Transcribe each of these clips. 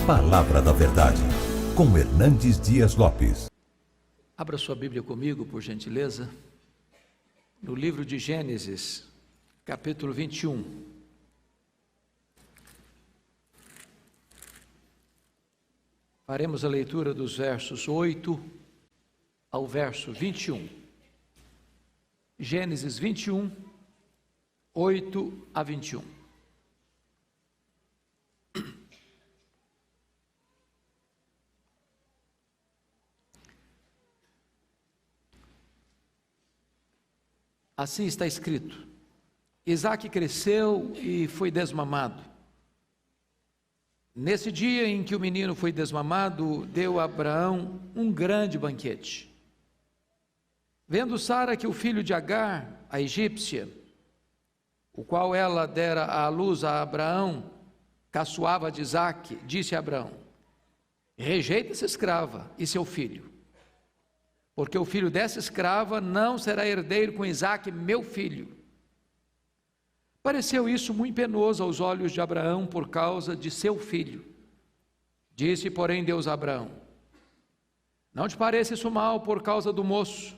Palavra da Verdade, com Hernandes Dias Lopes. Abra sua Bíblia comigo, por gentileza, no livro de Gênesis, capítulo 21. Faremos a leitura dos versos 8 ao verso 21. Gênesis 21, 8 a 21. Assim está escrito: Isaque cresceu e foi desmamado. Nesse dia em que o menino foi desmamado, deu a Abraão um grande banquete. Vendo Sara que o filho de Agar, a egípcia, o qual ela dera à luz a Abraão, caçoava de Isaque, disse a Abraão: rejeita essa escrava e seu filho, porque o filho dessa escrava não será herdeiro com Isaque, meu filho. Pareceu isso muito penoso aos olhos de Abraão por causa de seu filho. Disse, porém, Deus a Abraão: não te pareça isso mal por causa do moço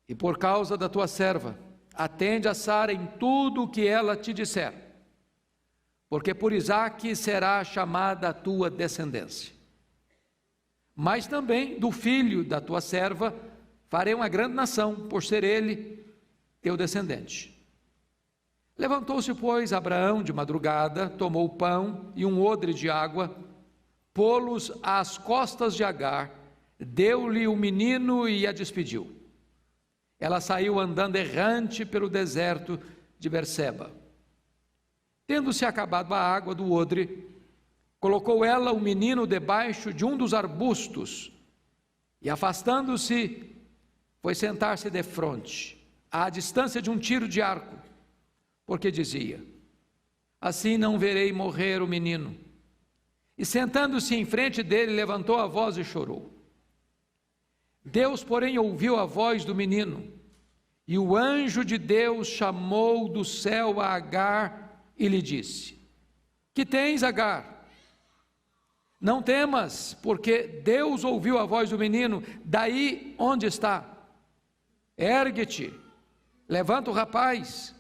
e por causa da tua serva. Atende a Sara em tudo o que ela te disser, porque por Isaque será chamada a tua descendência. Mas também do filho da tua serva farei uma grande nação, por ser ele teu descendente. Levantou-se, pois, Abraão de madrugada, tomou o pão e um odre de água, pô-los às costas de Agar, deu-lhe o menino e a despediu. Ela saiu andando errante pelo deserto de Berseba. Tendo-se acabado a água do odre, colocou ela o menino debaixo de um dos arbustos e, afastando-se, foi sentar-se defronte, à distância de um tiro de arco, porque dizia: assim não verei morrer o menino. E sentando-se em frente dele, levantou a voz e chorou. Deus, porém, ouviu a voz do menino, e o anjo de Deus chamou do céu a Agar e lhe disse: que tens, Agar? Não temas, porque Deus ouviu a voz do menino daí onde está. Ergue-te, levanta o rapaz,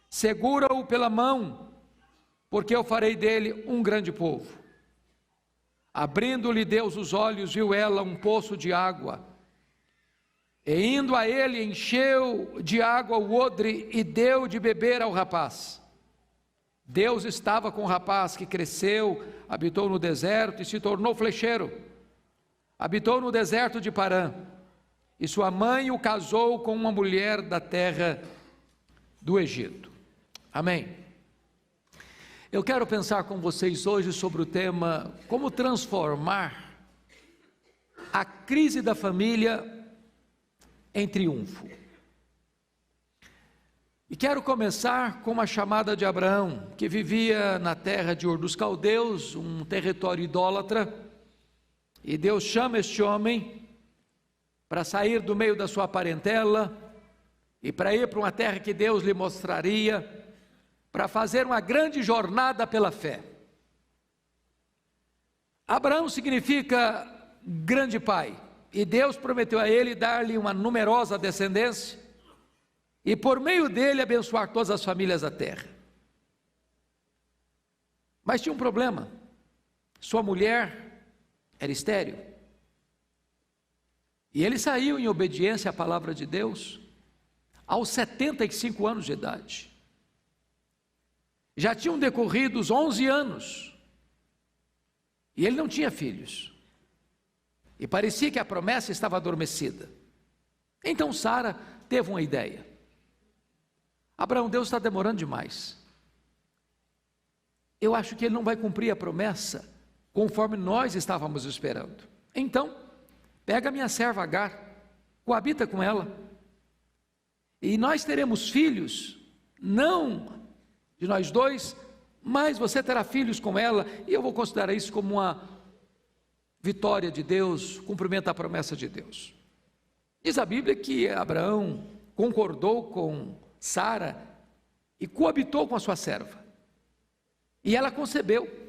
segura-o pela mão, porque eu farei dele um grande povo. Abrindo-lhe Deus os olhos, viu ela um poço de água, e indo a ele, encheu de água o odre e deu de beber ao rapaz. Deus estava com o rapaz, que cresceu, habitou no deserto e se tornou flecheiro. Habitou no deserto de Parã, e sua mãe o casou com uma mulher da terra do Egito. Amém. Eu quero pensar com vocês hoje sobre o tema: como transformar a crise da família em triunfo. E quero começar com uma chamada de Abraão, que vivia na terra de Ur dos Caldeus, um território idólatra, e Deus chama este homem para sair do meio da sua parentela e para ir para uma terra que Deus lhe mostraria, para fazer uma grande jornada pela fé. Abraão significa grande pai, e Deus prometeu a ele dar-lhe uma numerosa descendência, e por meio dele abençoar todas as famílias da terra. Mas tinha um problema: sua mulher era estéril. E ele saiu em obediência à palavra de Deus aos 75 anos de idade. Já tinham decorrido os 11 anos, e ele não tinha filhos, e parecia que a promessa estava adormecida. Então Sara teve uma ideia: Abraão, Deus está demorando demais, eu acho que Ele não vai cumprir a promessa conforme nós estávamos esperando. Então, pega a minha serva Agar, coabita com ela, e nós teremos filhos, não de nós dois, mas você terá filhos com ela, e eu vou considerar isso como uma vitória de Deus, cumprimento a promessa de Deus. Diz a Bíblia que Abraão concordou com Sara e coabitou com a sua serva, e ela concebeu.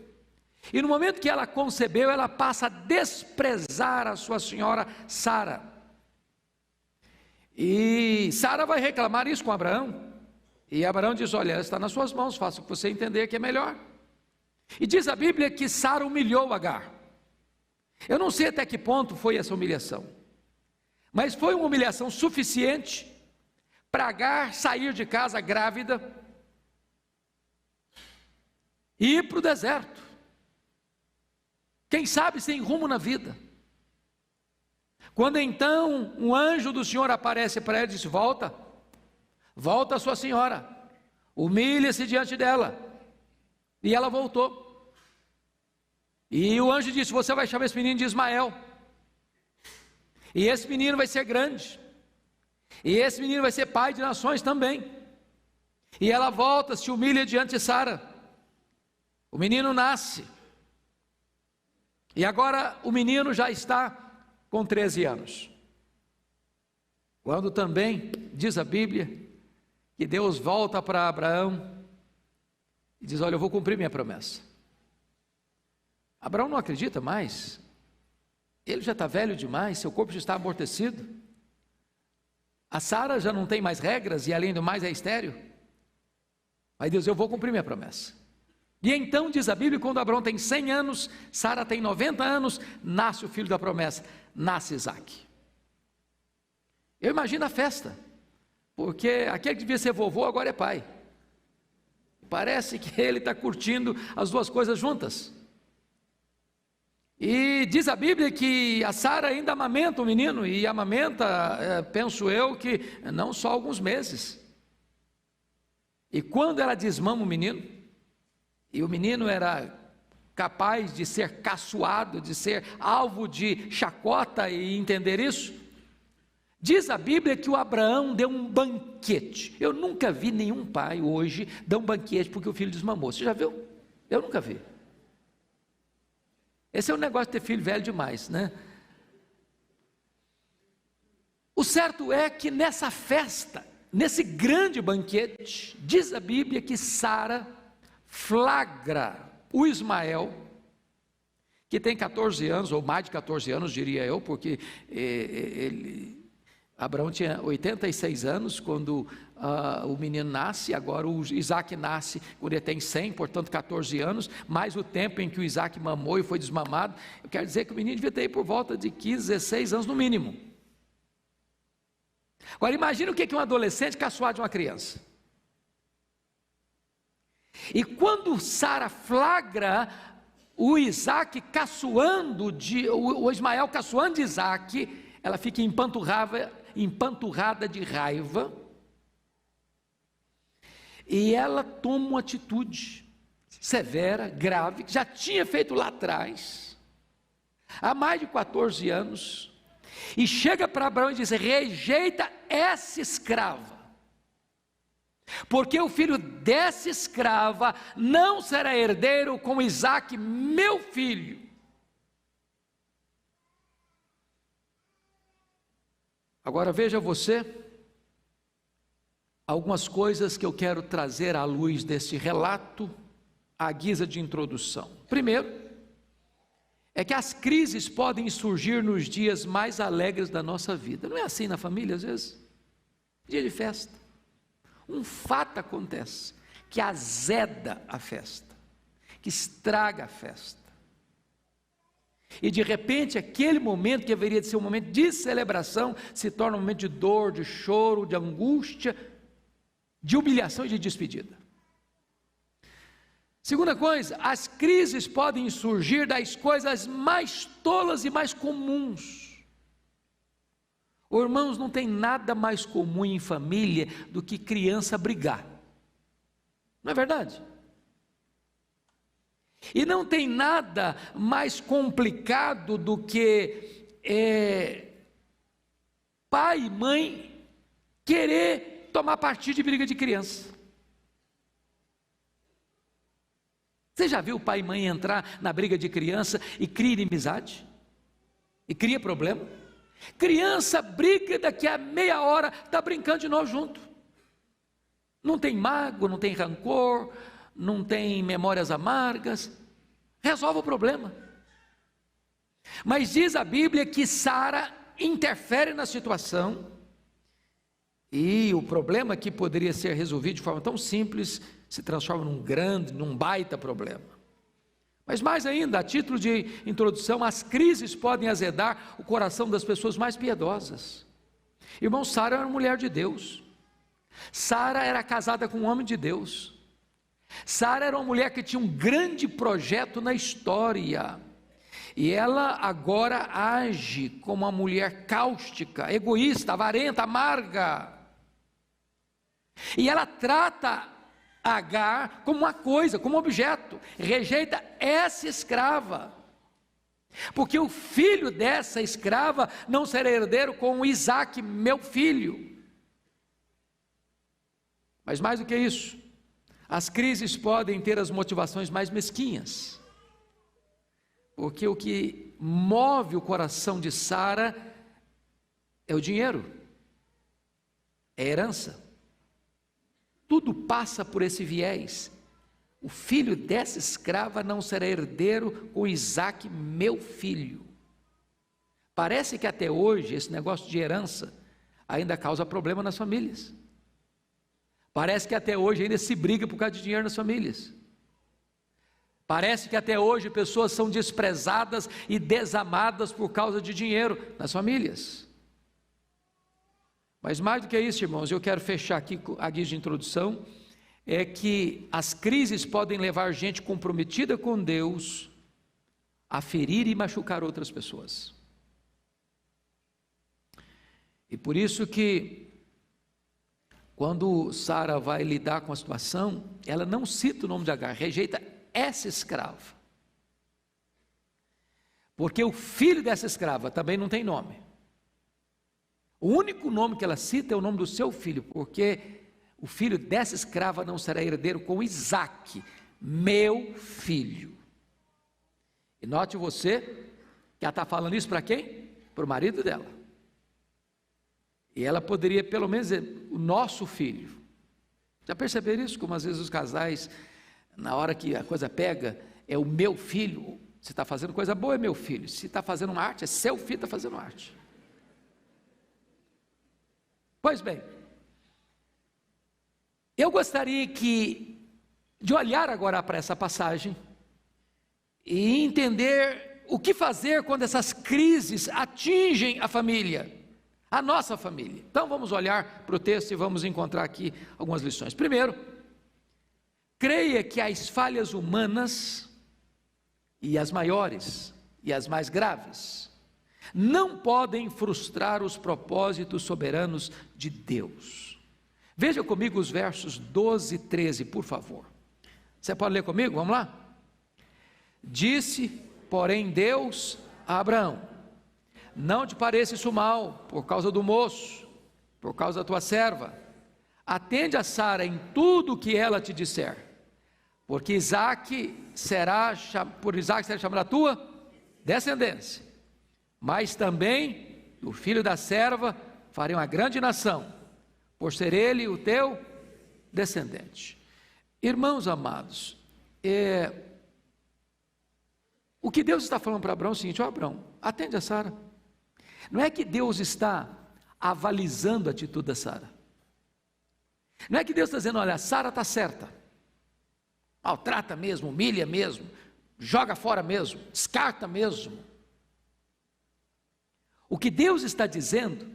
E no momento que ela concebeu, ela passa a desprezar a sua senhora Sara. E Sara vai reclamar isso com Abraão. E Abraão diz: olha, está nas suas mãos, faça o que você entender que é melhor. E diz a Bíblia que Sara humilhou Agar. Eu não sei até que ponto foi essa humilhação, mas foi uma humilhação suficiente para Agar sair de casa grávida e ir para o deserto. Quem sabe sem rumo na vida. Quando então um anjo do Senhor aparece para ela e diz: volta a sua senhora, humilha-se diante dela. E ela voltou. E o anjo disse: você vai chamar esse menino de Ismael, e esse menino vai ser grande, e esse menino vai ser pai de nações também. E ela volta, se humilha diante de Sara. O menino nasce, e agora o menino já está com 13 anos, quando também diz a Bíblia que Deus volta para Abraão e diz: olha, eu vou cumprir minha promessa. Abraão não acredita mais, ele já está velho demais, seu corpo já está amortecido, a Sara já não tem mais regras e além do mais é estéril. Aí Deus: eu vou cumprir minha promessa. E então diz a Bíblia, quando Abraão tem 100 anos, Sara tem 90 anos, nasce o filho da promessa, nasce Isaque. Eu imagino a festa, porque aquele que devia ser vovô agora é pai. Parece que ele está curtindo as duas coisas juntas. E diz a Bíblia que a Sara ainda amamenta o menino, e amamenta, penso eu, que não só alguns meses. E quando ela desmama o menino, e o menino era capaz de ser caçoado, de ser alvo de chacota e entender isso, diz a Bíblia que o Abraão deu um banquete. Eu nunca vi nenhum pai hoje dar um banquete porque o filho desmamou. Você já viu? Eu nunca vi. Esse é o negócio de ter filho velho demais, né? O certo é que nessa festa, nesse grande banquete, diz a Bíblia que Sara flagra o Ismael, que tem 14 anos, ou mais de 14 anos, diria eu, porque Abraão tinha 86 anos quando o menino nasce. Agora o Isaque nasce quando ele tem 100, portanto 14 anos, mais o tempo em que o Isaque mamou e foi desmamado. Eu quero dizer que o menino devia ter por volta de 15, 16 anos no mínimo. Agora imagina o que é um adolescente caçoar de uma criança. E quando Sara flagra o Isaque caçoando, o Ismael caçoando de Isaque, ela fica empanturrada de raiva, e ela toma uma atitude severa, grave, que já tinha feito lá atrás, há mais de 14 anos, e chega para Abraão e diz: rejeita essa escrava, porque o filho dessa escrava não será herdeiro com Isaque, meu filho. Agora veja você, algumas coisas que eu quero trazer à luz desse relato, à guisa de introdução. Primeiro, é que as crises podem surgir nos dias mais alegres da nossa vida. Não é assim na família às vezes? Dia de festa. Um fato acontece que azeda a festa, que estraga a festa. E de repente aquele momento que deveria de ser um momento de celebração se torna um momento de dor, de choro, de angústia, de humilhação e de despedida. Segunda coisa, as crises podem surgir das coisas mais tolas e mais comuns. Irmãos, não tem nada mais comum em família do que criança brigar. Não é verdade? E não tem nada mais complicado do que pai e mãe querer tomar partido de briga de criança. Você já viu pai e mãe entrar na briga de criança e cria inimizade? E cria problema? Criança briga, daqui a meia hora está brincando de novo junto. Não tem mágoa, não tem rancor, não tem memórias amargas. resolve o problema. Mas diz a Bíblia que Sara interfere na situação, e o problema que poderia ser resolvido de forma tão simples, se transforma num baita problema. Mas mais ainda, a título de introdução, as crises podem azedar o coração das pessoas mais piedosas. Irmão, Sara era uma mulher de Deus. Sara era casada com um homem de Deus. Sara era uma mulher que tinha um grande projeto na história. E ela agora age como uma mulher cáustica, egoísta, avarenta, amarga. E ela trata Agar como uma coisa, como um objeto, rejeita essa escrava, porque o filho dessa escrava não será herdeiro com Isaac, meu filho. Mas mais do que isso, as crises podem ter as motivações mais mesquinhas, porque o que move o coração de Sara é o dinheiro, é a herança. Tudo passa por esse viés. O filho dessa escrava não será herdeiro com Isaac, meu filho. Parece que até hoje esse negócio de herança ainda causa problema nas famílias. Parece que até hoje ainda se briga por causa de dinheiro nas famílias. Parece que até hoje pessoas são desprezadas e desamadas por causa de dinheiro nas famílias. Mas mais do que isso, irmãos, eu quero fechar aqui a guia de introdução, é que as crises podem levar gente comprometida com Deus a ferir e machucar outras pessoas. E por isso que, quando Sara vai lidar com a situação, ela não cita o nome de Agar, rejeita essa escrava. Porque o filho dessa escrava também não tem nome. O único nome que ela cita é o nome do seu filho, porque o filho dessa escrava não será herdeiro com Isaac, meu filho. E note você, que ela está falando isso para quem? Para o marido dela. E ela poderia pelo menos dizer, o nosso filho. Já perceberam isso? Como às vezes os casais, na hora que a coisa pega, é o meu filho. Se está fazendo coisa boa, é meu filho. Se está fazendo uma arte, é seu filho que está fazendo arte. Pois bem, eu gostaria de olhar agora para essa passagem e entender o que fazer quando essas crises atingem a família, a nossa família. Então vamos olhar para o texto e vamos encontrar aqui algumas lições. Primeiro, creia que as falhas humanas, e as maiores e as mais graves, não podem frustrar os propósitos soberanos de Deus. Veja comigo os versos 12 e 13, por favor. Você pode ler comigo? Vamos lá? Disse, porém, Deus a Abraão: não te pareça isso mal, por causa do moço, por causa da tua serva. Atende a Sara em tudo o que ela te disser, porque por Isaac será chamada a tua descendência. Mas também do filho da serva farei uma grande nação, por ser ele o teu descendente. Irmãos amados, o que Deus está falando para Abraão é o seguinte: ó Abraão, atende a Sara. Não é que Deus está avalizando a atitude da Sara. Não é que Deus está dizendo, olha, a Sara está certa, maltrata mesmo, humilha mesmo, joga fora mesmo, descarta mesmo. O que Deus está dizendo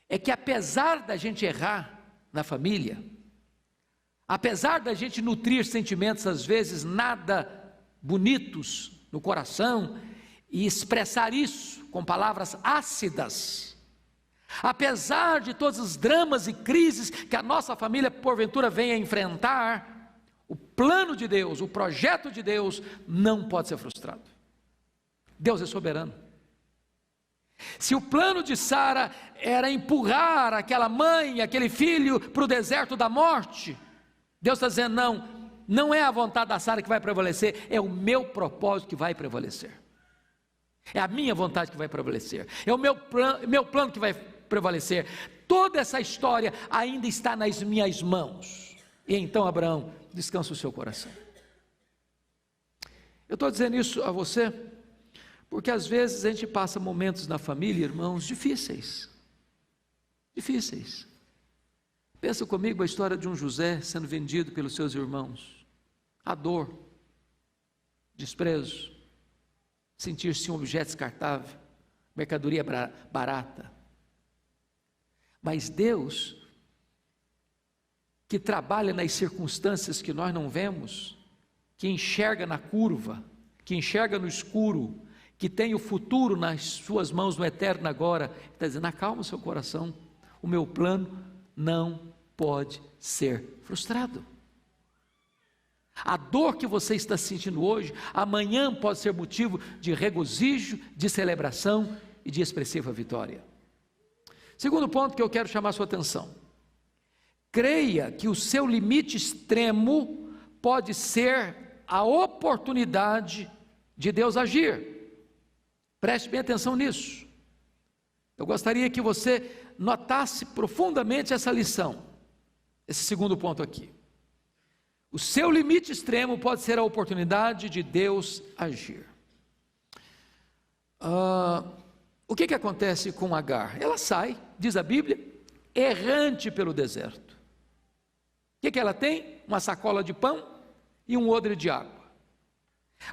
é que apesar da gente errar na família, apesar da gente nutrir sentimentos às vezes nada bonitos no coração e expressar isso com palavras ácidas, apesar de todos os dramas e crises que a nossa família porventura venha a enfrentar, o plano de Deus, o projeto de Deus não pode ser frustrado. Deus é soberano. Se o plano de Sara era empurrar aquela mãe, aquele filho para o deserto da morte, Deus está dizendo, não é a vontade da Sara que vai prevalecer, é o meu propósito que vai prevalecer, é a minha vontade que vai prevalecer, é o meu plano que vai prevalecer. Toda essa história ainda está nas minhas mãos. E então, Abraão, descansa o seu coração. Eu estou dizendo isso a você, porque às vezes a gente passa momentos na família, irmãos, difíceis. Difíceis. Pensa comigo a história de um José sendo vendido pelos seus irmãos. A dor, desprezo, sentir-se um objeto descartável, mercadoria barata. Mas Deus, que trabalha nas circunstâncias que nós não vemos, que enxerga na curva, que enxerga no escuro, que tem o futuro nas suas mãos, no eterno agora, está dizendo: acalma o seu coração, o meu plano não pode ser frustrado. A dor que você está sentindo hoje, amanhã pode ser motivo de regozijo, de celebração e de expressiva vitória. Segundo ponto que eu quero chamar a sua atenção: creia que o seu limite extremo pode ser a oportunidade de Deus agir. Preste bem atenção nisso. Eu gostaria que você notasse profundamente essa lição, esse segundo ponto aqui. O seu limite extremo pode ser a oportunidade de Deus agir. O que acontece com Agar? Ela sai, diz a Bíblia, errante pelo deserto. O que ela tem? Uma sacola de pão e um odre de água.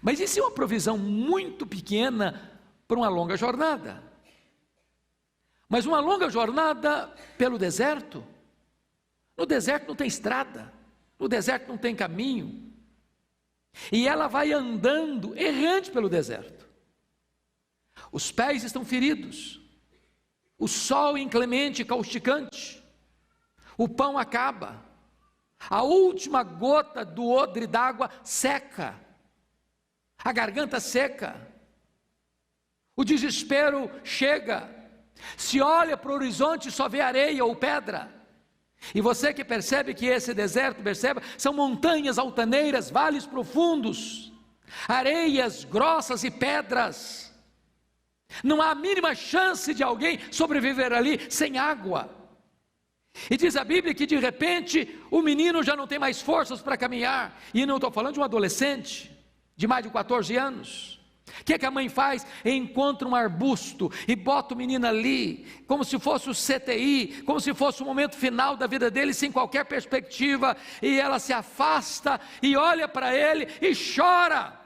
Mas isso é uma provisão muito pequena para uma longa jornada. Mas uma longa jornada pelo deserto. No deserto não tem estrada, no deserto não tem caminho. E ela vai andando errante pelo deserto. Os pés estão feridos, o sol inclemente e causticante, o pão acaba, a última gota do odre d'água seca, a garganta seca, o desespero chega, se olha para o horizonte e só vê areia ou pedra. E você que percebe que esse deserto, percebe, são montanhas altaneiras, vales profundos, areias grossas e pedras. Não há a mínima chance de alguém sobreviver ali sem água. E diz a Bíblia que de repente o menino já não tem mais forças para caminhar. E não estou falando de um adolescente de mais de 14 anos. O que a mãe faz? Encontra um arbusto e bota o menino ali, como se fosse o CTI, como se fosse o momento final da vida dele, sem qualquer perspectiva. E ela se afasta e olha para ele e chora.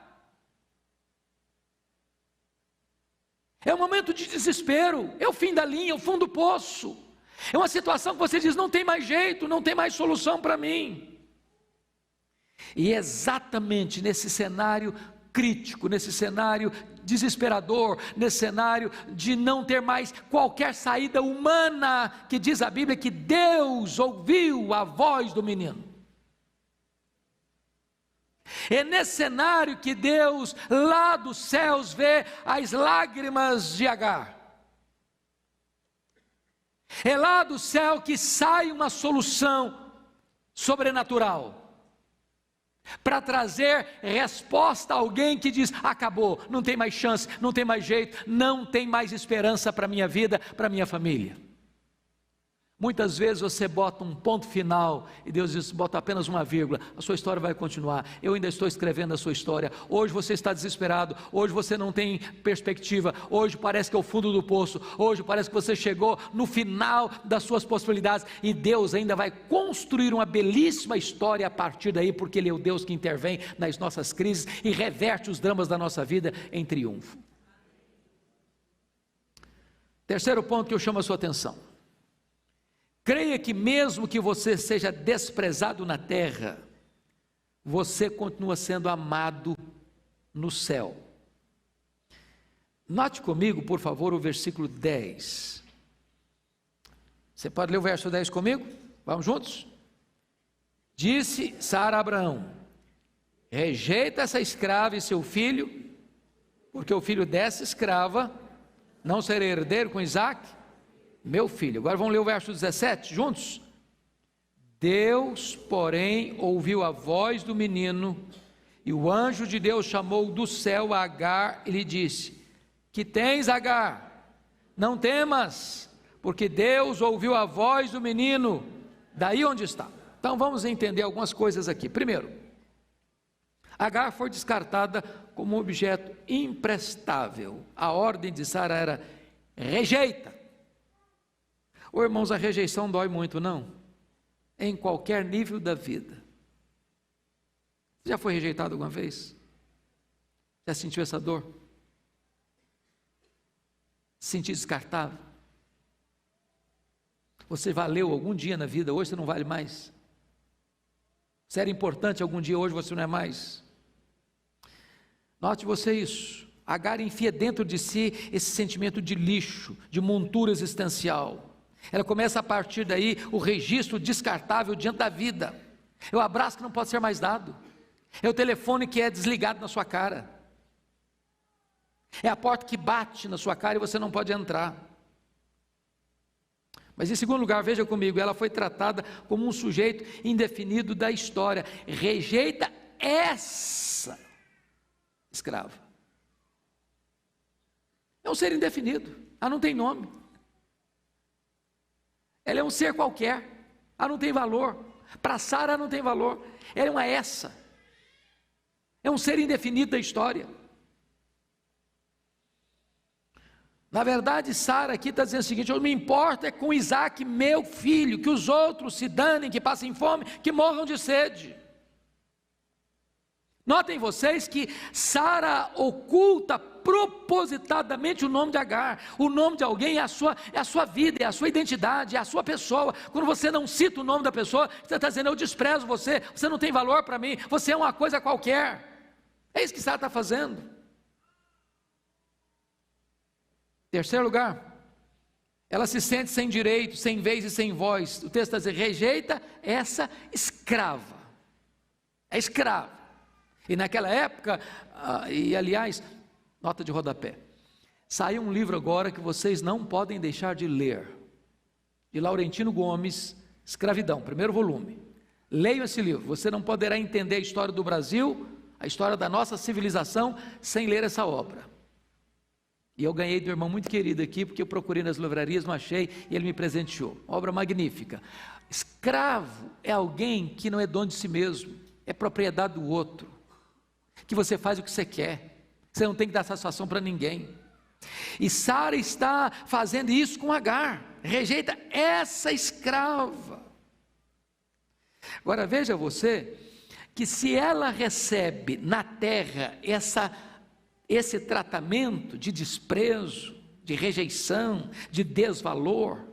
É um momento de desespero, é o fim da linha, é o fundo do poço. É uma situação que você diz: não tem mais jeito, não tem mais solução para mim. E exatamente nesse cenário crítico, nesse cenário desesperador, nesse cenário de não ter mais qualquer saída humana, que diz a Bíblia que Deus ouviu a voz do menino. É nesse cenário que Deus lá dos céus vê as lágrimas de Agar. É lá do céu que sai uma solução sobrenatural para trazer resposta a alguém que diz: acabou, não tem mais chance, não tem mais jeito, não tem mais esperança para a minha vida, para a minha família. Muitas vezes você bota um ponto final e Deus diz: bota apenas uma vírgula, a sua história vai continuar, eu ainda estou escrevendo a sua história. Hoje você está desesperado, hoje você não tem perspectiva, hoje parece que é o fundo do poço, hoje parece que você chegou no final das suas possibilidades, e Deus ainda vai construir uma belíssima história a partir daí, porque Ele é o Deus que intervém nas nossas crises e reverte os dramas da nossa vida em triunfo. Terceiro ponto que eu chamo a sua atenção: creia que mesmo que você seja desprezado na terra, você continua sendo amado no céu. Note comigo, por favor, o versículo 10. Você pode ler o verso 10 comigo? Vamos juntos? Disse Sara a Abraão: rejeita essa escrava e seu filho, porque o filho dessa escrava não será herdeiro com Isaque, meu filho. Agora vamos ler o verso 17 juntos. Deus, porém, ouviu a voz do menino, e o anjo de Deus chamou do céu a Agar e lhe disse: que tens, Agar? Não temas, porque Deus ouviu a voz do menino, daí onde está. Então vamos entender algumas coisas aqui. Primeiro, Agar foi descartada como um objeto imprestável. A ordem de Sara era: rejeita. Ô irmãos, a rejeição dói muito, não? Em qualquer nível da vida. Você já foi rejeitado alguma vez? Já sentiu essa dor? Se sentiu descartável? Você valeu algum dia na vida, hoje você não vale mais? Você era importante algum dia, hoje você não é mais? Note você isso. Agar enfia dentro de si esse sentimento de lixo, de montura existencial. Ela começa a partir daí o registro descartável diante da vida. É o abraço que não pode ser mais dado. É o telefone que é desligado na sua cara. É a porta que bate na sua cara e você não pode entrar. Mas em segundo lugar, veja comigo, ela foi tratada como um sujeito indefinido da história. Rejeita essa escrava. É um ser indefinido, ela não tem nome. Ela é um ser qualquer, ela não tem valor. Para Sara ela não tem valor, ela é uma essa. É um ser indefinido da história. Na verdade, Sara aqui está dizendo o seguinte: eu não me importo é com Isaac, meu filho, que os outros se danem, que passem fome, que morram de sede. Notem vocês que Sara oculta propositadamente o nome de Agar. O nome de alguém é a sua vida, é a sua identidade, é a sua pessoa. Quando você não cita o nome da pessoa, você está dizendo: eu desprezo você, você não tem valor para mim, você é uma coisa qualquer. É isso que Sara está fazendo. Terceiro lugar, ela se sente sem direito, sem vez e sem voz. O texto está dizendo: rejeita essa escrava. É escrava. E naquela época, e aliás, nota de rodapé, saiu um livro agora que vocês não podem deixar de ler, de Laurentino Gomes, Escravidão, primeiro volume. Leiam esse livro, você não poderá entender a história do Brasil, a história da nossa civilização, sem ler essa obra. E eu ganhei de um irmão muito querido aqui, porque eu procurei nas livrarias, não achei, e ele me presenteou. Obra magnífica. Escravo é alguém que não é dono de si mesmo, é propriedade do outro, que você faz o que você quer, você não tem que dar satisfação para ninguém. E Sara está fazendo isso com Agar, rejeita essa escrava. Agora veja você, que se ela recebe na terra esse tratamento de desprezo, de rejeição, de desvalor,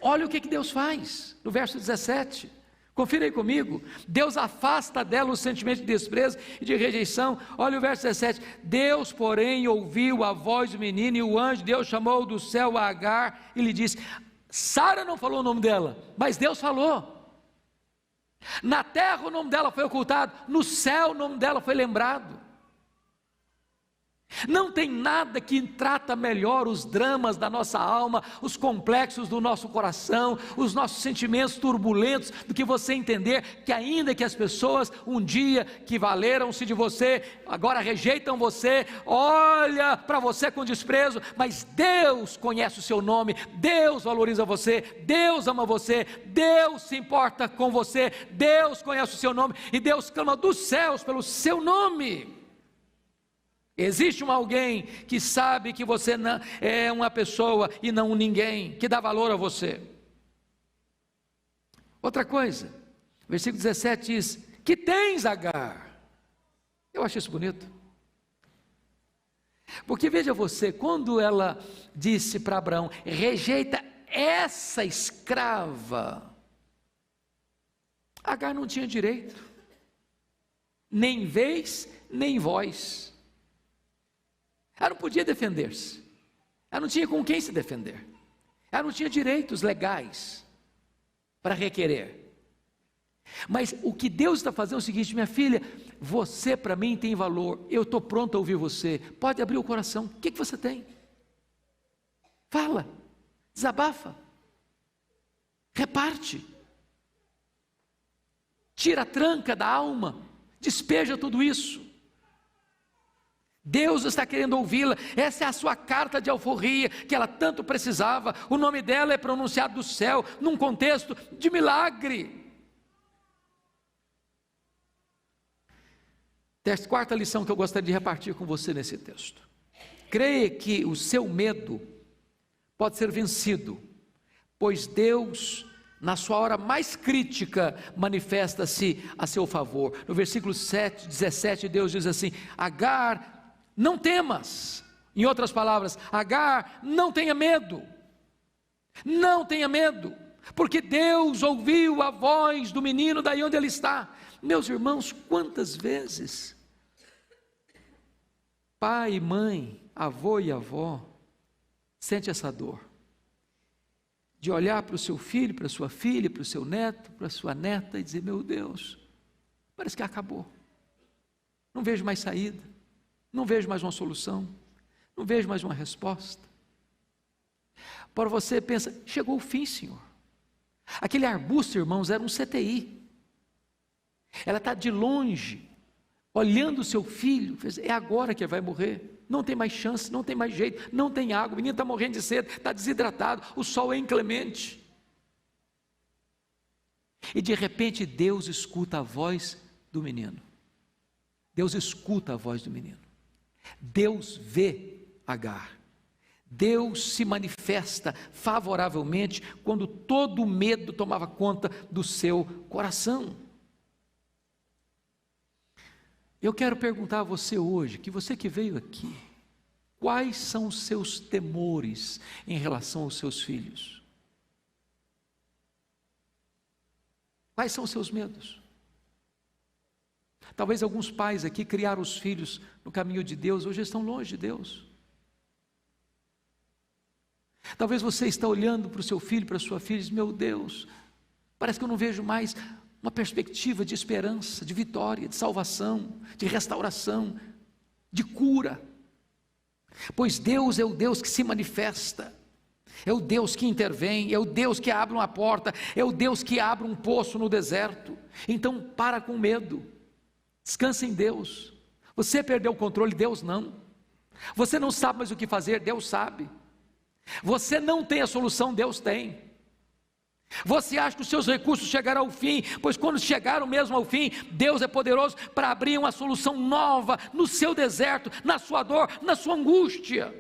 olha o que Deus faz, no verso 17, confira aí comigo. Deus afasta dela o sentimento de desprezo e de rejeição. Olha o verso 17: Deus, porém, ouviu a voz do menino, e o anjo de Deus chamou do céu a Agar e lhe disse. Sara não falou o nome dela, mas Deus falou. Na terra o nome dela foi ocultado, no céu o nome dela foi lembrado. Não tem nada que trata melhor os dramas da nossa alma, os complexos do nosso coração, os nossos sentimentos turbulentos, do que você entender que ainda que as pessoas um dia que valeram-se de você, agora rejeitam você, olha para você com desprezo, mas Deus conhece o seu nome, Deus valoriza você, Deus ama você, Deus se importa com você, Deus conhece o seu nome, e Deus clama dos céus pelo seu nome. Existe alguém que sabe que você não é uma pessoa e não um ninguém, que dá valor a você. Outra coisa, versículo 17 diz: que tens, Agar? Eu acho isso bonito, porque veja você, quando ela disse para Abraão: rejeita essa escrava, Agar não tinha direito, nem vez, nem voz. Ela não podia defender-se, ela não tinha com quem se defender, ela não tinha direitos legais para requerer. Mas o que Deus está fazendo é o seguinte: minha filha, você para mim tem valor, eu estou pronto a ouvir você, pode abrir o coração, o que você tem? Fala, desabafa, reparte, tira a tranca da alma, despeja tudo isso. Deus está querendo ouvi-la, essa é a sua carta de alforria que ela tanto precisava. O nome dela é pronunciado do céu, num contexto de milagre. Quarta lição que eu gostaria de repartir com você nesse texto. Creia que o seu medo pode ser vencido, pois Deus, na sua hora mais crítica, manifesta-se a seu favor. No versículo 17, Deus diz assim: Agar, não temas. Em outras palavras, Agar, não tenha medo. Não tenha medo, porque Deus ouviu a voz do menino daí onde ele está. Meus irmãos, quantas vezes pai e mãe, avô e avó, sente essa dor de olhar para o seu filho, para a sua filha, para o seu neto, para a sua neta e dizer: meu Deus, parece que acabou, não vejo mais saída, não vejo mais uma solução, não vejo mais uma resposta. Para você pensa, chegou o fim, Senhor. Aquele arbusto, irmãos, era um CTI. Ela está de longe, olhando o seu filho, é agora que ele vai morrer, não tem mais chance, não tem mais jeito, não tem água, o menino está morrendo de sede, está desidratado, o sol é inclemente. E de repente Deus escuta a voz do menino. Deus escuta a voz do menino. Deus vê Agar. Deus se manifesta favoravelmente quando todo o medo tomava conta do seu coração. Eu quero perguntar a você hoje, que você que veio aqui, quais são os seus temores em relação aos seus filhos? Quais são os seus medos? Talvez alguns pais aqui criaram os filhos no caminho de Deus, hoje estão longe de Deus. Talvez você está olhando para o seu filho, para a sua filha e diz: meu Deus, parece que eu não vejo mais uma perspectiva de esperança, de vitória, de salvação, de restauração, de cura. Pois Deus é o Deus que se manifesta, é o Deus que intervém, é o Deus que abre uma porta, é o Deus que abre um poço no deserto. Então para com medo, descansa em Deus. Você perdeu o controle, Deus não. Você não sabe mais o que fazer, Deus sabe. Você não tem a solução, Deus tem. Você acha que os seus recursos chegarão ao fim, pois quando chegaram mesmo ao fim, Deus é poderoso para abrir uma solução nova no seu deserto, na sua dor, na sua angústia.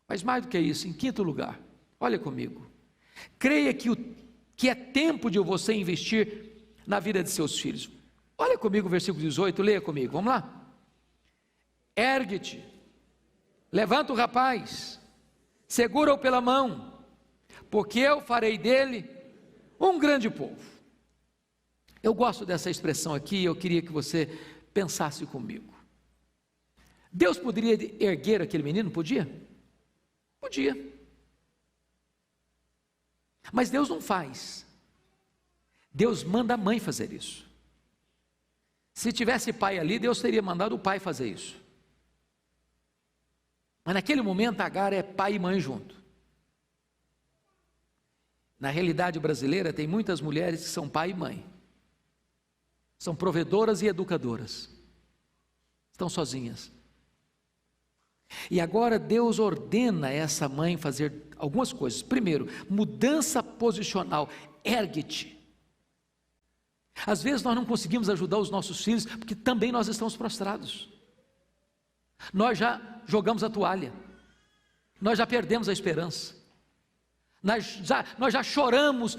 Mas mais do que isso, em quinto lugar, olha comigo, creia que é tempo de você investir na vida de seus filhos. Olha comigo o versículo 18, leia comigo, vamos lá. Ergue-te, levanta o rapaz, segura-o pela mão, porque eu farei dele um grande povo. Eu gosto dessa expressão aqui, eu queria que você pensasse comigo. Deus poderia erguer aquele menino? Podia? Podia. Mas Deus não faz. Deus manda a mãe fazer isso. Se tivesse pai ali, Deus teria mandado o pai fazer isso. Mas naquele momento Agar é pai e mãe junto. Na realidade brasileira tem muitas mulheres que são pai e mãe. São provedoras e educadoras. Estão sozinhas. E agora Deus ordena essa mãe fazer algumas coisas. Primeiro, mudança posicional. Ergue-te. Às vezes nós não conseguimos ajudar os nossos filhos porque também nós estamos prostrados. Nós já jogamos a toalha. Nós já perdemos a esperança. Nós já choramos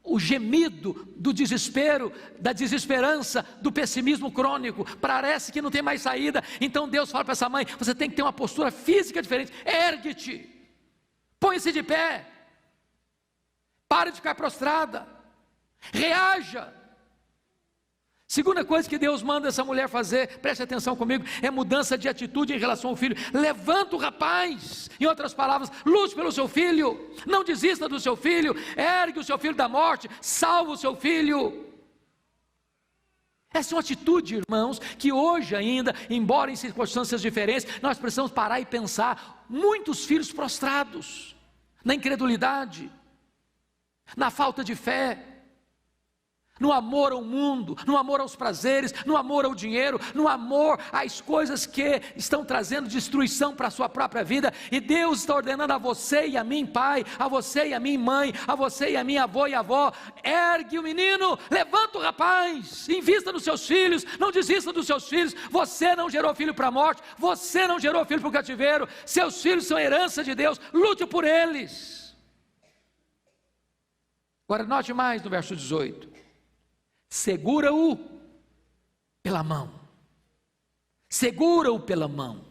o gemido do desespero, da desesperança, do pessimismo crônico. Parece que não tem mais saída. Então Deus fala para essa mãe: você tem que ter uma postura física diferente. Ergue-te, põe-se de pé, pare de ficar prostrada, reaja. Segunda coisa que Deus manda essa mulher fazer, preste atenção comigo, é mudança de atitude em relação ao filho. Levanta o rapaz, em outras palavras, lute pelo seu filho, não desista do seu filho, ergue o seu filho da morte, salva o seu filho. Essa é uma atitude, irmãos, que hoje ainda, embora em circunstâncias diferentes, nós precisamos parar e pensar. Muitos filhos prostrados, na incredulidade, na falta de fé, no amor ao mundo, no amor aos prazeres, no amor ao dinheiro, no amor às coisas que estão trazendo destruição para a sua própria vida. E Deus está ordenando a você e a mim, pai, a você e a mim, mãe, a você e a mim, avô e avó: ergue o menino, levanta o rapaz, invista nos seus filhos, não desista dos seus filhos. Você não gerou filho para a morte, você não gerou filho para o cativeiro, seus filhos são herança de Deus, lute por eles. Agora note mais no verso 18: segura-o pela mão, segura-o pela mão.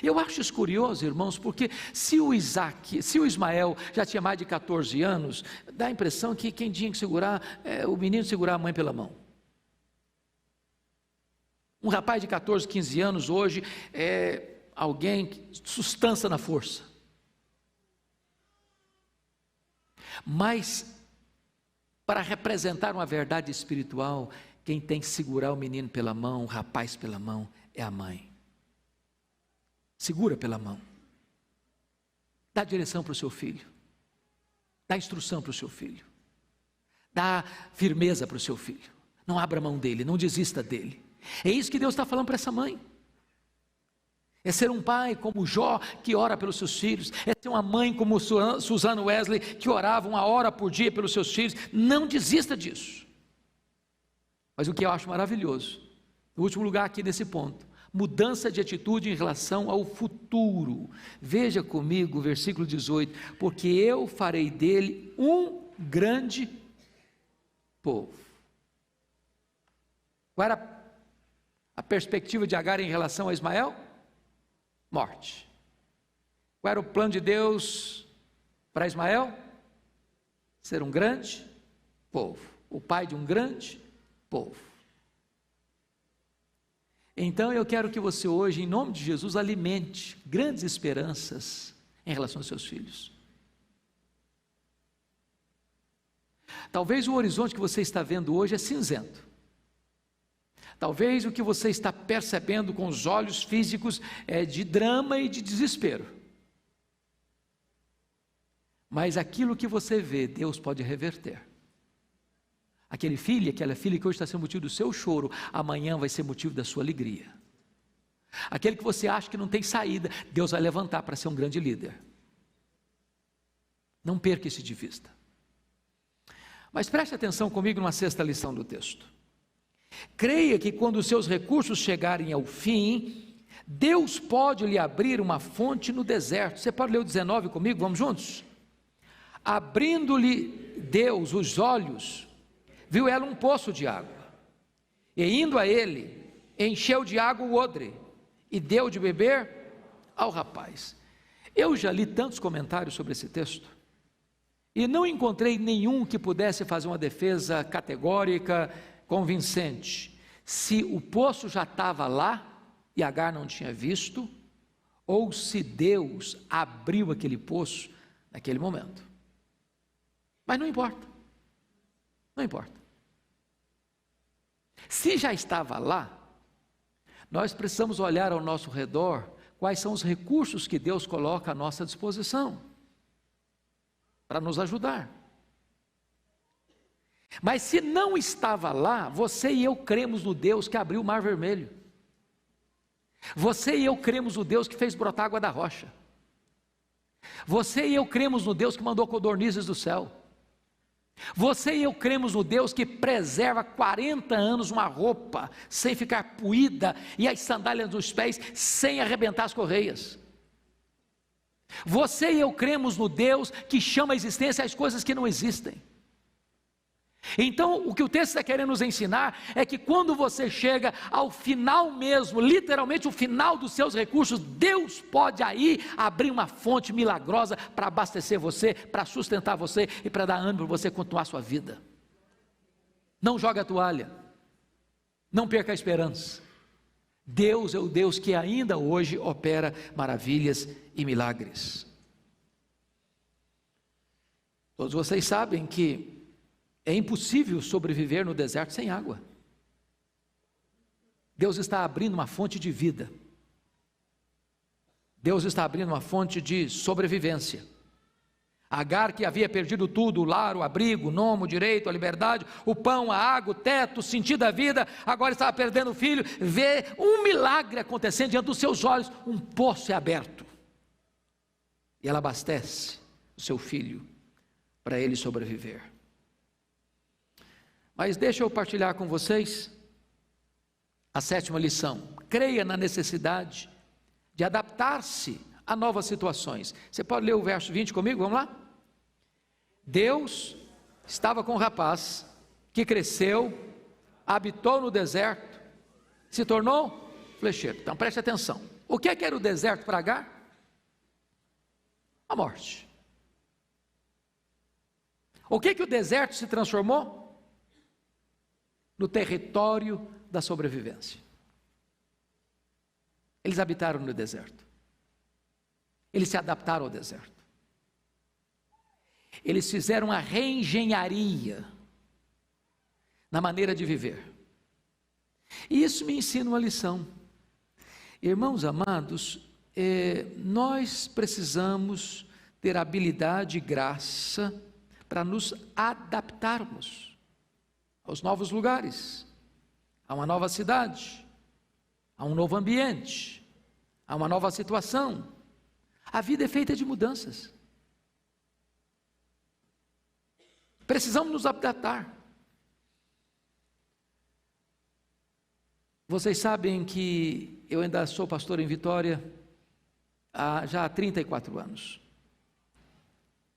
Eu acho isso curioso, irmãos, porque se o Ismael já tinha mais de 14 anos, dá a impressão que quem tinha que segurar, o menino segurar a mãe pela mão. Um rapaz de 14, 15 anos hoje é alguém que sustância na força. Mas, para representar uma verdade espiritual, quem tem que segurar o menino pela mão, o rapaz pela mão, é a mãe. Segura pela mão, dá direção para o seu filho, dá instrução para o seu filho, dá firmeza para o seu filho, não abra mão dele, não desista dele. É isso que Deus está falando para essa mãe. É ser um pai como Jó, que ora pelos seus filhos. É ser uma mãe como Susana Wesley, que orava 1 hora por dia pelos seus filhos. Não desista disso. Mas o que eu acho maravilhoso, no último lugar aqui nesse ponto, mudança de atitude em relação ao futuro. Veja comigo o versículo 18: porque eu farei dele um grande povo. Qual era a perspectiva de Agar em relação a Ismael? Morte. Qual era o plano de Deus para Ismael? Ser um grande povo, o pai de um grande povo. Então eu quero que você hoje, em nome de Jesus, alimente grandes esperanças em relação aos seus filhos. Talvez o horizonte que você está vendo hoje é cinzento. Talvez o que você está percebendo com os olhos físicos é de drama e de desespero. Mas aquilo que você vê, Deus pode reverter. Aquele filho, aquela filha que hoje está sendo motivo do seu choro, amanhã vai ser motivo da sua alegria. Aquele que você acha que não tem saída, Deus vai levantar para ser um grande líder. Não perca isso de vista. Mas preste atenção comigo numa sexta lição do texto. Creia que quando os seus recursos chegarem ao fim, Deus pode lhe abrir uma fonte no deserto. Você pode ler o 19 comigo? Vamos juntos? Abrindo-lhe Deus os olhos, viu ela um poço de água, e indo a ele, encheu de água o odre, e deu de beber ao rapaz. Eu já li tantos comentários sobre esse texto, e não encontrei nenhum que pudesse fazer uma defesa categórica, convincente, se o poço já estava lá, e Agar não tinha visto, ou se Deus abriu aquele poço naquele momento. Mas não importa, não importa. Se já estava lá, nós precisamos olhar ao nosso redor quais são os recursos que Deus coloca à nossa disposição para nos ajudar. Mas se não estava lá, você e eu cremos no Deus que abriu o mar vermelho. Você e eu cremos no Deus que fez brotar água da rocha. Você e eu cremos no Deus que mandou codornizes do céu. Você e eu cremos no Deus que preserva 40 anos uma roupa sem ficar puída e as sandálias dos pés sem arrebentar as correias. Você e eu cremos no Deus que chama à existência as coisas que não existem. Então, o que o texto está querendo nos ensinar é que quando você chega ao final mesmo, literalmente o final dos seus recursos, Deus pode aí abrir uma fonte milagrosa para abastecer você, para sustentar você e para dar ânimo para você continuar a sua vida. Não jogue a toalha, não perca a esperança. Deus é o Deus que ainda hoje opera maravilhas e milagres. Todos vocês sabem que é impossível sobreviver no deserto sem água. Deus está abrindo uma fonte de vida. Deus está abrindo uma fonte de sobrevivência. Agar, que havia perdido tudo, o lar, o abrigo, o nome, o direito, a liberdade, o pão, a água, o teto, o sentido da vida, agora estava perdendo o filho, vê um milagre acontecendo diante dos seus olhos, um poço é aberto, e ela abastece o seu filho, para ele sobreviver. Mas deixa eu partilhar com vocês a 7ª lição: creia na necessidade de adaptar-se a novas situações. Você pode ler o verso 20 comigo? Vamos lá? Deus estava com um rapaz que cresceu, habitou no deserto, se tornou flecheiro. Então preste atenção. O que era o deserto para Agar? A morte. O que o deserto se transformou? No território da sobrevivência. Eles habitaram no deserto. Eles se adaptaram ao deserto. Eles fizeram a reengenharia na maneira de viver. E isso me ensina uma lição. Irmãos amados, nós precisamos ter habilidade e graça para nos adaptarmos aos novos lugares, a uma nova cidade, a um novo ambiente, a uma nova situação. A vida é feita de mudanças. Precisamos nos adaptar. Vocês sabem que eu ainda sou pastor em Vitória já há 34 anos.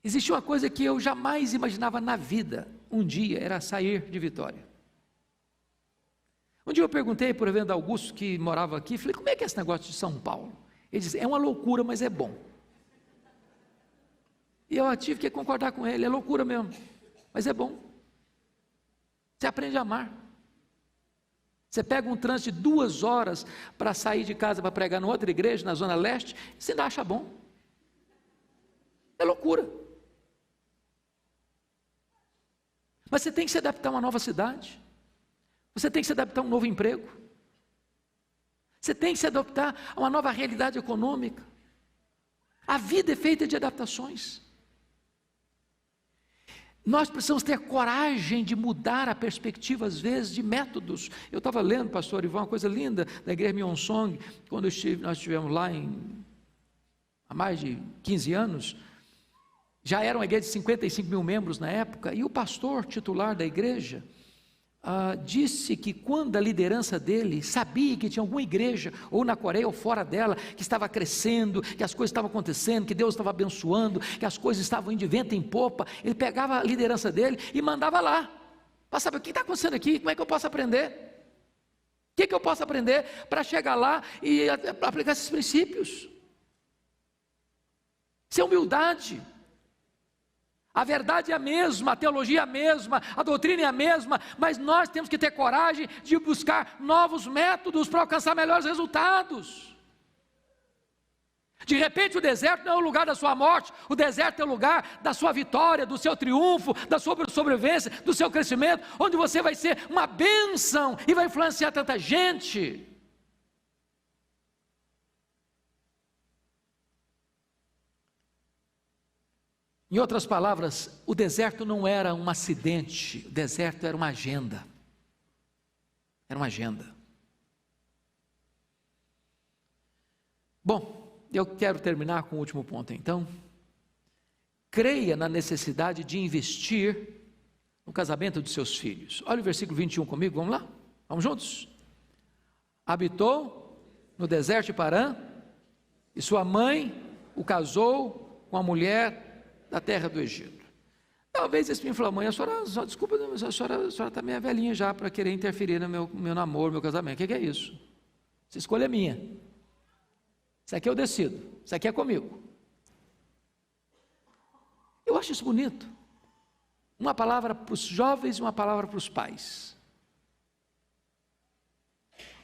Existe uma coisa que eu jamais imaginava na vida, um dia, era sair de Vitória. Um dia eu perguntei para o reverendo Augusto, que morava aqui, falei, como é que é esse negócio de São Paulo? Ele disse, é uma loucura, mas é bom. E eu tive que concordar com ele, é loucura mesmo, mas é bom. Você aprende a amar. Você pega um trânsito de 2 horas para sair de casa para pregar em outra igreja, na Zona Leste, você ainda acha bom. É loucura. Mas você tem que se adaptar a uma nova cidade. Você tem que se adaptar a um novo emprego. Você tem que se adaptar a uma nova realidade econômica. A vida é feita de adaptações. Nós precisamos ter coragem de mudar a perspectiva, às vezes, de métodos. Eu estava lendo, pastor Ivan, uma coisa linda da igreja Myeonsong, quando nós estivemos lá há mais de 15 anos. Já era uma igreja de 55 mil membros na época, e o pastor titular da igreja disse que quando a liderança dele sabia que tinha alguma igreja, ou na Coreia ou fora dela, que estava crescendo, que as coisas estavam acontecendo, que Deus estava abençoando, que as coisas estavam indo de vento em popa, ele pegava a liderança dele e mandava lá, para saber o que está acontecendo aqui, como é que eu posso aprender? O que eu posso aprender para chegar lá e aplicar esses princípios? Isso é humildade. A verdade é a mesma, a teologia é a mesma, a doutrina é a mesma, mas nós temos que ter coragem de buscar novos métodos para alcançar melhores resultados. De repente o deserto não é o lugar da sua morte, o deserto é o lugar da sua vitória, do seu triunfo, da sua sobrevivência, do seu crescimento, onde você vai ser uma bênção e vai influenciar tanta gente. Em outras palavras, o deserto não era um acidente, o deserto era uma agenda. Era uma agenda. Bom, eu quero terminar com o último ponto então. Creia na necessidade de investir no casamento de seus filhos. Olha o versículo 21 comigo, vamos lá? Vamos juntos? Habitou no deserto de Parã, e sua mãe o casou com a mulher da terra do Egito. Talvez esse me falou, mãe, a senhora desculpa, a senhora está meio velhinha já para querer interferir no meu namoro, meu casamento. O que é isso? Essa escolha é minha. Isso aqui eu decido. Isso aqui é comigo. Eu acho isso bonito. Uma palavra para os jovens e uma palavra para os pais.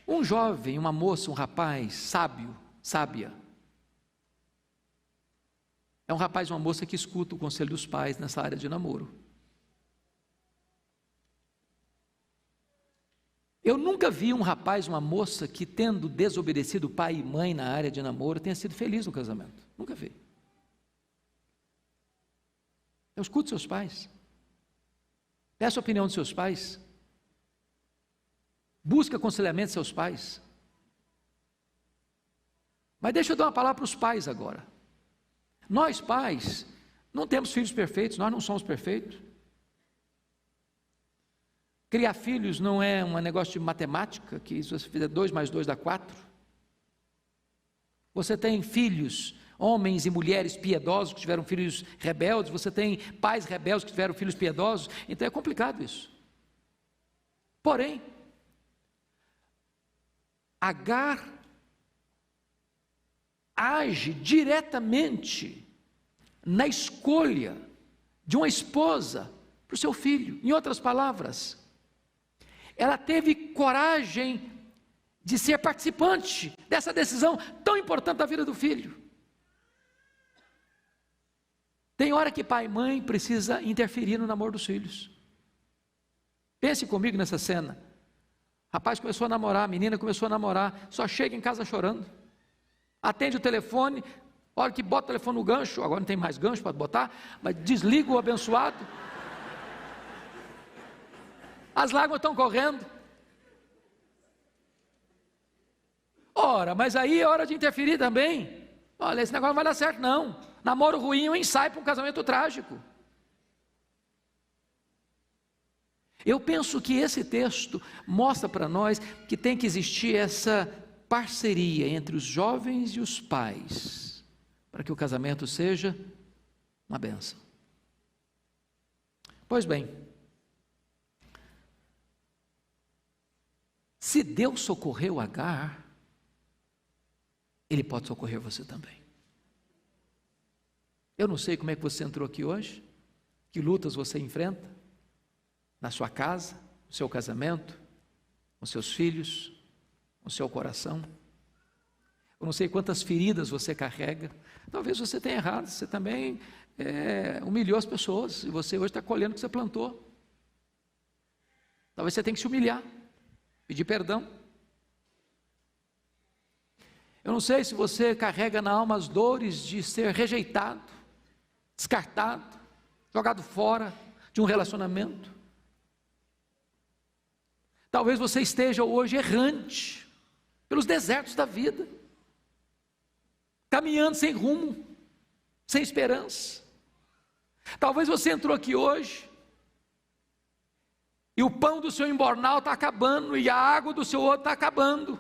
Um jovem, uma moça, um rapaz sábio, sábia, é um rapaz ou uma moça que escuta o conselho dos pais nessa área de namoro. Eu nunca vi um rapaz, uma moça que, tendo desobedecido pai e mãe na área de namoro, tenha sido feliz no casamento. Nunca vi. Eu escuto seus pais. Peça a opinião dos seus pais. Busque aconselhamento dos seus pais. Mas deixa eu dar uma palavra para os pais agora. Nós pais não temos filhos perfeitos, nós não somos perfeitos. Criar filhos não é um negócio de matemática, que se você fizer 2 mais 2 dá 4. Você tem filhos, homens e mulheres piedosos que tiveram filhos rebeldes, você tem pais rebeldes que tiveram filhos piedosos, então é complicado isso. Porém, Agar age diretamente na escolha de uma esposa para o seu filho. Em outras palavras, ela teve coragem de ser participante dessa decisão tão importante da vida do filho. Tem hora que pai e mãe precisa interferir no namoro dos filhos. Pense comigo nessa cena. O rapaz começou a namorar, a menina começou a namorar, só chega em casa chorando. Atende o telefone, a hora que bota o telefone no gancho, agora não tem mais gancho para botar, mas desliga o abençoado. As lágrimas estão correndo. Ora, mas aí é hora de interferir também. Olha, esse negócio não vai dar certo não. Namoro ruim é um ensaio para um casamento trágico. Eu penso que esse texto mostra para nós que tem que existir essa parceria entre os jovens e os pais, para que o casamento seja uma bênção. Pois bem, se Deus socorreu Agar, Ele pode socorrer você também. Eu não sei como é que você entrou aqui hoje, que lutas você enfrenta, na sua casa, no seu casamento, com seus filhos, com seu coração. Eu não sei quantas feridas você carrega. Talvez você tenha errado, você também humilhou as pessoas, e você hoje está colhendo o que você plantou. Talvez você tenha que se humilhar, pedir perdão. Eu não sei se você carrega na alma as dores de ser rejeitado, descartado, jogado fora de um relacionamento. Talvez você esteja hoje errante pelos desertos da vida, caminhando sem rumo, sem esperança. Talvez você entrou aqui hoje e o pão do seu embornal está acabando e a água do seu outro está acabando,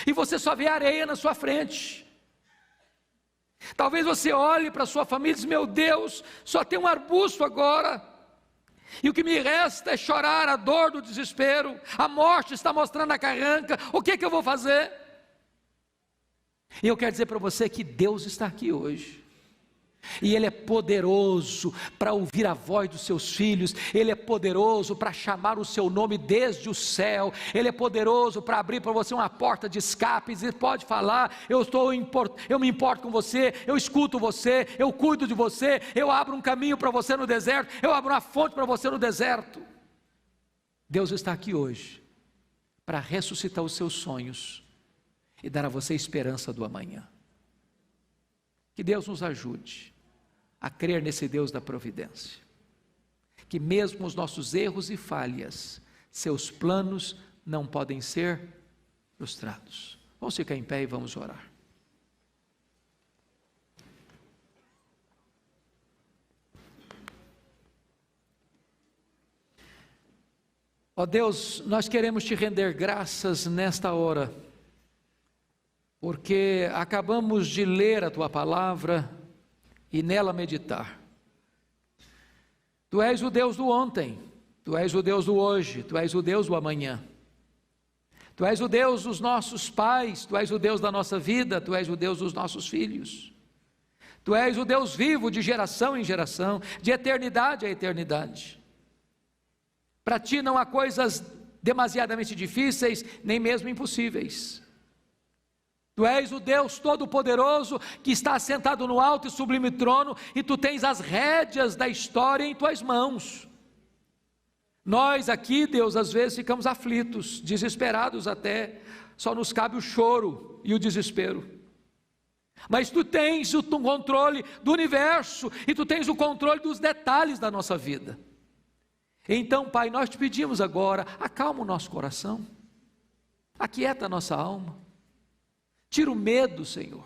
e você só vê areia na sua frente. Talvez você olhe para a sua família e diz: meu Deus, só tem um arbusto agora, e o que me resta é chorar a dor do desespero, a morte está mostrando a carranca, o que eu vou fazer? E eu quero dizer para você que Deus está aqui hoje, e Ele é poderoso para ouvir a voz dos seus filhos, Ele é poderoso para chamar o seu nome desde o céu, Ele é poderoso para abrir para você uma porta de escape, e dizer: pode falar, eu me importo com você, eu escuto você, eu cuido de você, eu abro um caminho para você no deserto, eu abro uma fonte para você no deserto. Deus está aqui hoje para ressuscitar os seus sonhos e dar a você esperança do amanhã. Que Deus nos ajude a crer nesse Deus da providência, que mesmo os nossos erros e falhas, seus planos não podem ser frustrados. Vamos ficar em pé e vamos orar. Ó Deus, nós queremos te render graças nesta hora, porque acabamos de ler a tua palavra e nela meditar. Tu és o Deus do ontem, tu és o Deus do hoje, tu és o Deus do amanhã. Tu és o Deus dos nossos pais, tu és o Deus da nossa vida, tu és o Deus dos nossos filhos. Tu és o Deus vivo de geração em geração, de eternidade a eternidade. Para ti não há coisas demasiadamente difíceis, nem mesmo impossíveis. Tu és o Deus Todo-Poderoso que está assentado no alto e sublime trono, e tu tens as rédeas da história em tuas mãos. Nós aqui, Deus, às vezes ficamos aflitos, desesperados até, só nos cabe o choro e o desespero. Mas tu tens o controle do universo e tu tens o controle dos detalhes da nossa vida. Então, Pai, nós te pedimos agora, acalma o nosso coração, aquieta a nossa alma, tira o medo, Senhor,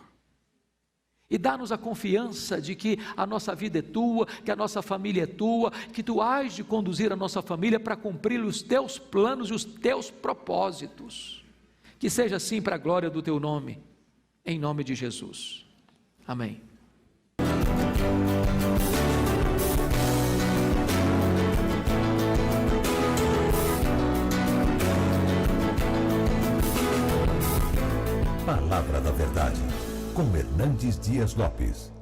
e dá-nos a confiança de que a nossa vida é tua, que a nossa família é tua, que tu hás de conduzir a nossa família para cumprir os teus planos e os teus propósitos. Que seja assim para a glória do teu nome, em nome de Jesus. Amém. Palavra da Verdade, com Hernandes Dias Lopes.